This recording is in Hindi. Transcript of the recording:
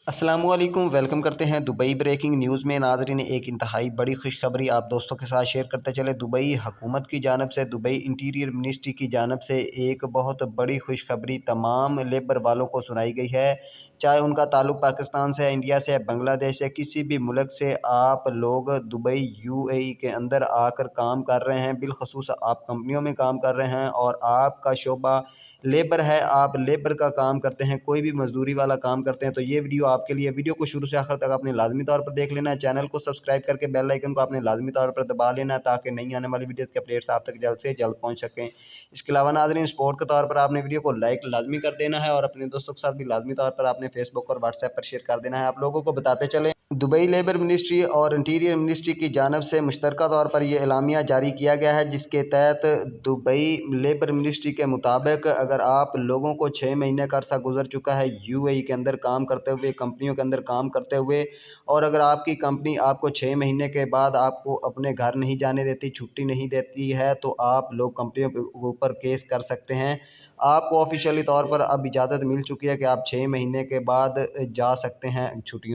अस्सलामुअलैकुम वेलकम करते हैं दुबई ब्रेकिंग न्यूज़ में। नाज़रीन, एक इंतहाई बड़ी खुशखबरी आप दोस्तों के साथ शेयर करते चले। दुबई हुकूमत की जानब से, दुबई इंटीरियर मिनिस्ट्री की जानब से एक बहुत बड़ी खुशखबरी तमाम लेबर वालों को सुनाई गई है। चाहे उनका ताल्लुक़ पाकिस्तान से है, इंडिया से है, बांग्लादेश से, किसी भी मुल्क से आप लोग दुबई यूएई के अंदर आकर काम कर रहे हैं, बिलखसूस आप कंपनियों में काम कर रहे हैं और आपका शोबा लेबर है, आप लेबर का काम करते हैं, कोई भी मजदूरी वाला काम करते हैं, तो ये वीडियो आपके लिए। वीडियो को शुरू से आखिर तक आपने लाजमी तौर पर देख लेना है। चैनल को सब्सक्राइब करके बेल आइकन को आपने लाजमी तौर पर दबा लेना है ताकि नई आने वाली वीडियोस के अपडेट्स आप तक जल्द से जल्द पहुंच सकें। इसके अलावा नाज़रीन, सपोर्ट के तौर पर आपने वीडियो को लाइक लाजमी कर देना है और अपने दोस्तों के साथ भी लाजमी तौर पर आपने फेसबुक और व्हाट्सएप पर शेयर कर देना है। आप लोगों को बताते चलें, दुबई लेबर मिनिस्ट्री और इंटीरियर मिनिस्ट्री की जानब से मुश्तरका तौर पर यह एलामिया जारी किया गया है, जिसके तहत दुबई लेबर मिनिस्ट्री के मुताबिक अगर आप लोगों को 6 महीने का अरसा गुजर चुका है यूएई के अंदर काम करते हुए, कंपनियों के अंदर काम करते हुए, और अगर आपकी कंपनी आपको 6 महीने के बाद आपको अपने घर नहीं जाने देती, छुट्टी नहीं देती है, तो आप लोग कंपनियों के ऊपर केस कर सकते हैं। आपको ऑफिशियली तौर पर अब इजाज़त मिल चुकी है कि आप 6 महीने के बाद जा सकते हैं छुट्टियों